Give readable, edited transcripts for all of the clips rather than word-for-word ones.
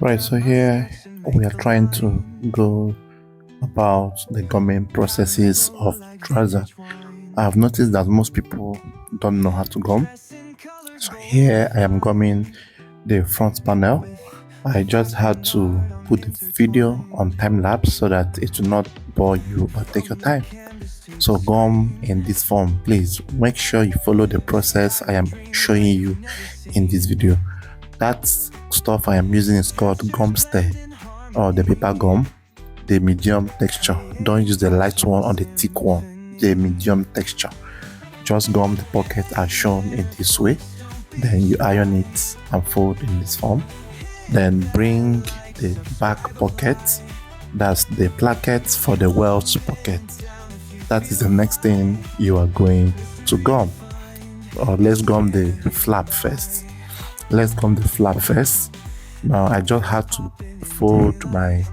Right, so here we are trying to go about the gumming processes of trouser. I've noticed that most people don't know how to gum. So here I am gumming the front panel. I just had to put the video on time lapse so that it will not bore you or take your time. So gum in this form, please make sure you follow the process I am showing you in this video. That stuff I am using is called gum stay or the paper gum, the medium texture. Don't use the light one or the thick one, the medium texture. Just gum the pocket as shown in this way. Then you iron it and fold in this form. Then bring the back pocket, that's the placket for the welch pocket. That is the next thing you are going to gum. Or let's gum the flap first. Now I just had to fold my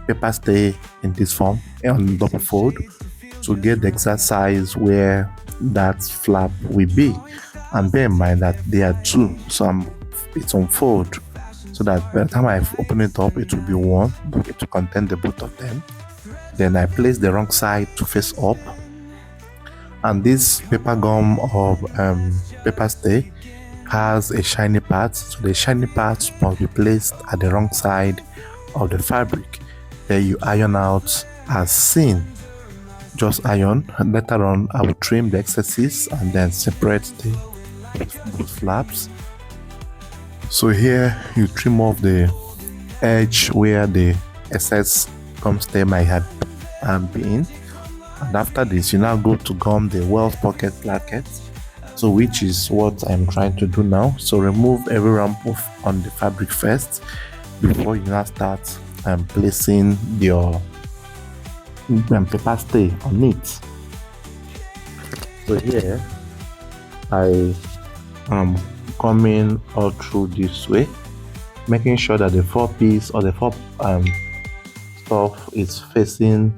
paper stay in this form on double fold to get the exact size where that flap will be. And bear in mind that there are two, so it's on fold, so that by the time I open it up, it will be one, but it will contain the both of them. Then I place the wrong side to face up, and this paper gum or paper stay has a shiny part, so the shiny part must be placed at the wrong side of the fabric. Then you iron out as seen. Just iron, and later on I will trim the excesses and then separate the both flaps. So here you trim off the edge where the excess gum stay might have been, and after this you now go to gum the well pocket placket, so which is what I'm trying to do now. So remove every rump on the fabric first before you now start placing your paper stay on it. So here I am coming all through this way, making sure that the four piece or the four stuff is facing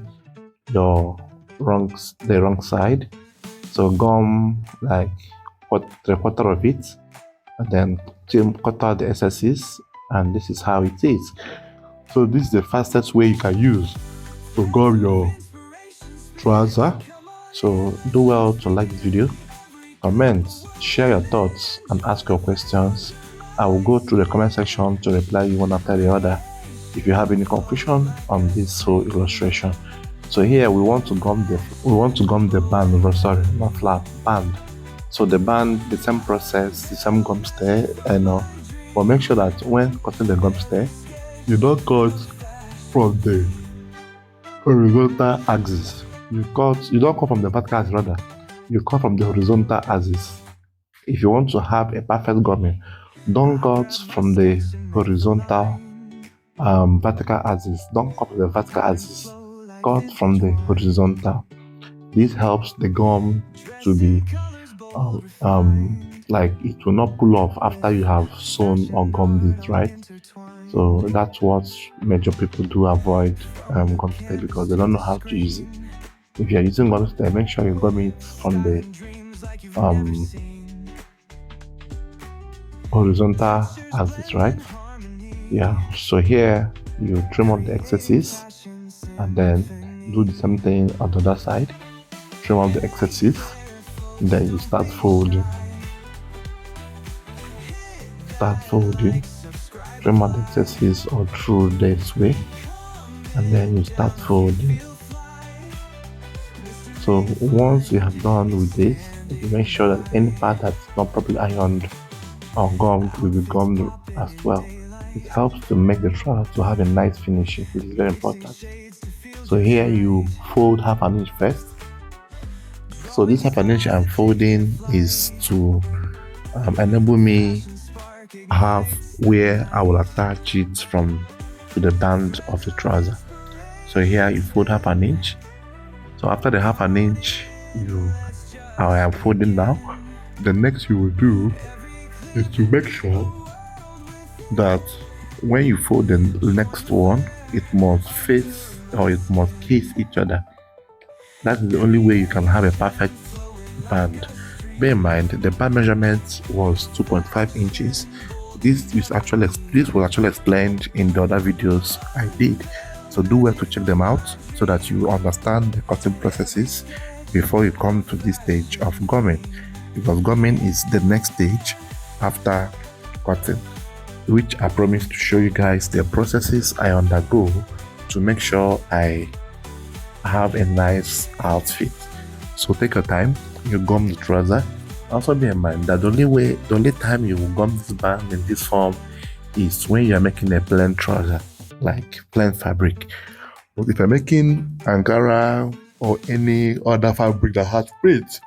the wrong side. So gum like 3/4 of it, and then cut out the excesses, and this is how it is. So this is the fastest way you can use to gum your trouser. So do well to like this video, comment, share your thoughts, and ask your questions. I will go through the comment section to reply you one after the other if you have any confusion on this whole illustration. So here we want to gum the band, sorry, not flap, band. So the band, the same process, the same gum stay, but make sure that when cutting the gum stay, you don't cut from the horizontal axis. You don't cut from the vertical axis, rather. You cut from the horizontal axis. If you want to have a perfect gumming, don't cut from the horizontal vertical axis. Don't cut from the vertical axis. Cut from the horizontal. This helps the gum to be like it will not pull off after you have sewn or gummed it, right? So that's what major people do avoid gum stay, because they don't know how to use it. If you are using gum stay, make sure you gum it from the horizontal axis, right? Yeah, so here you trim off the excesses and then do the same thing on the other side. Trim off the excesses, then you start folding. Trim out the excesses all through this way, and then you start folding. So once you have done with this, you make sure that any part that's not properly ironed or gummed will be gummed as well. It helps to make the trouser to have a nice finishing, which is very important. So here you fold half an inch first. So this half an inch I'm folding is to enable me have where I will attach it to the band of the trouser. So here you fold half an inch. So after the half an inch I am folding now, the next you will do is to make sure that when you fold the next one, it must face or it must kiss each other. That is the only way you can have a perfect band. Bear in mind, the band measurement was 2.5 inches, this was actually explained in the other videos I did. So do well to check them out so that you understand the cutting processes before you come to this stage of gumming, because gumming is the next stage after cutting, which I promise to show you guys the processes I undergo to make sure I have a nice outfit. So take your time, you gum the trouser. Also bear in mind that the only time you will gum this band in this form is when you are making a plain trouser, like plain fabric. But if you're making Ankara or any other fabric that has print,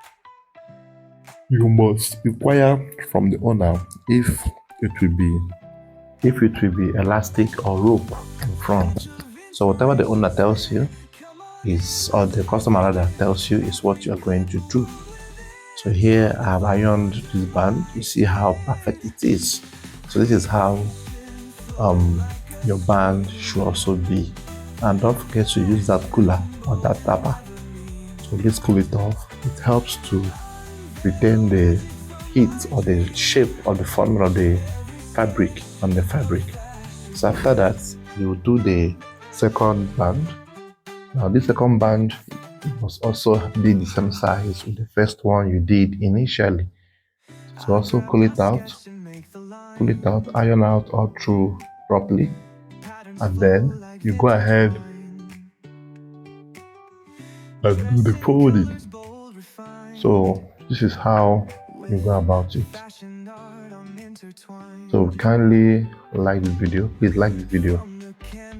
you must inquire from the owner if it will be elastic or rope in front. So whatever the owner tells you is, or the customer rather tells you, is what you're going to do. So here I've ironed this band. You see how perfect it is. So this is how your band should also be. And don't forget to use that cooler or that tapper. So let's cool it off. It helps to retain the heat or the shape or the form of the fabric on the fabric. So after that, you do the second band. Now this second band must also be the same size with the first one you did initially. So also cool it out, iron out all through properly, and then you go ahead and do the folding. So this is how you go about it. So kindly like this video, please like this video.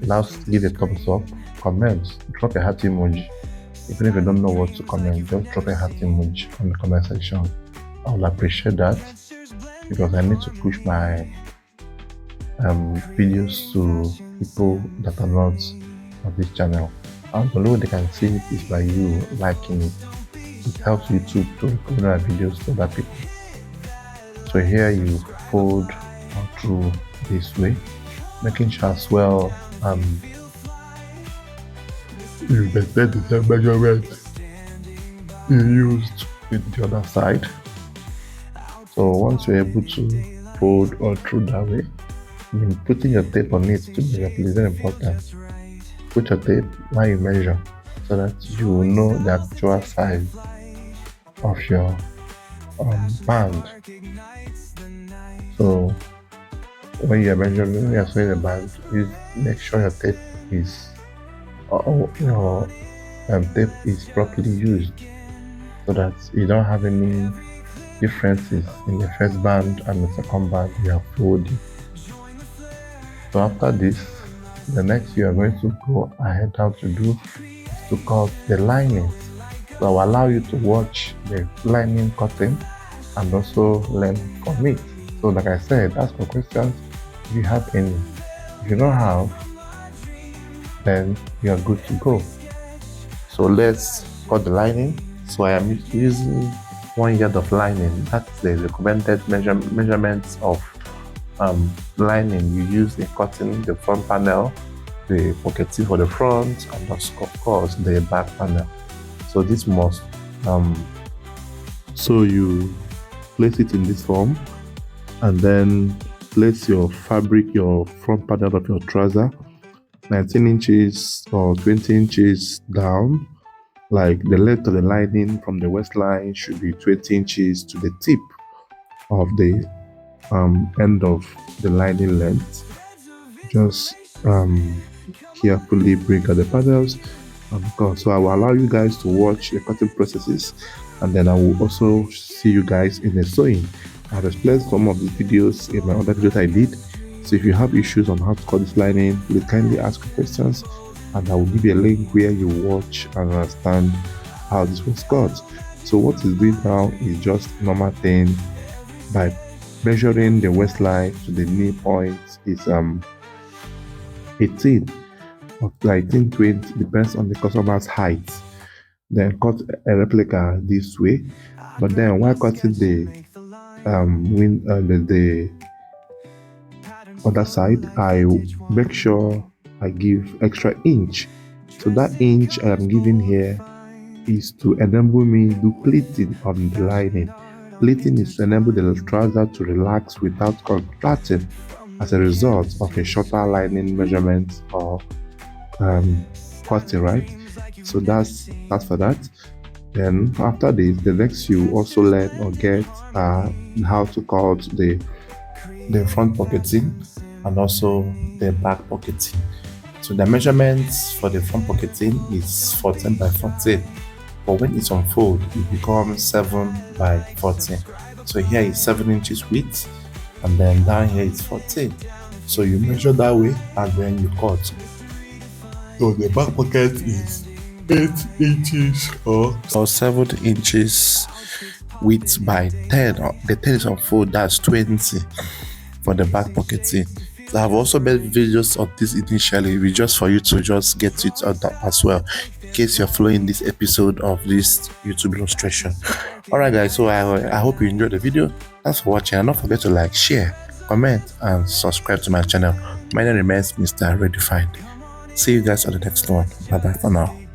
Now give a thumbs up, comment, drop a heart emoji. Even if you don't know what to comment, just drop a heart emoji on the comment section. I will appreciate that, because I need to push my videos to people that are not on this channel. And the only way they can see it is by you liking it. It helps YouTube to recommend our videos to other people. So here you fold through this way, making sure as well you maintain the same measurement you used with the other side. So once you're able to fold all through that way, putting your tape on it to measure is very important. Put your tape while you measure so that you will know the actual size of your band. So when you are measuring, when you are sewing the band, you make sure your tape is tape is properly used, so that you don't have any differences in the first band and the second band you are folding. So after this, the next you are going to go ahead how to do is to cut the lining. So I will allow you to watch the lining cutting and also learn from it. So like I said, ask for questions if you have any. If you don't have, then you are good to go. So let's cut the lining. So I am using 1 yard of lining. That's the recommended measurements of lining you use in cutting the front panel, the pocketing for the front, and of course the back panel. So this must so you place it in this form, and then place your fabric, your front panel of your trouser 19 inches or 20 inches down. Like the length of the lining from the waistline should be 20 inches to the tip of the end of the lining length. Just carefully bring out the panels. So I will allow you guys to watch the cutting processes, and then I will also see you guys in the sewing. I've explained some of the videos in my other videos I did. So if you have issues on how to cut this lining, please kindly ask questions, and I will give you a link where you watch and understand how this was cut. So what it's doing now is just normal thing by measuring the waistline to the knee point is 18 or 19, 20, depends on the customer's height. Then cut a replica this way, but then while cutting the other side, I make sure I give extra inch. So that inch I am giving here is to enable me do pleating on the lining. Pleating is to enable the trouser to relax without contracting as a result of a shorter lining measurement or cutting, right? So that's for that. Then after this, the next you also learn or get how to cut the front pocketing and also the back pocketing. So the measurements for the front pocketing is 14 by 14, but when it's unfold, it becomes 7 by 14. So here is 7 inches width, and then down here is 14. So you measure that way, and then you cut. So the back pocket is 8 inches or 7 inches width by 10. The 10 is unfold, that's 20 for the back pocketing. So I've also made videos of this initially, just for you to just get it on that as well, in case you're following this episode of this YouTube illustration. Alright guys, so I hope you enjoyed the video. Thanks for watching, and don't forget to like, share, comment, and subscribe to my channel. My name remains Mr. Redefined. See you guys on the next one. Bye bye for now.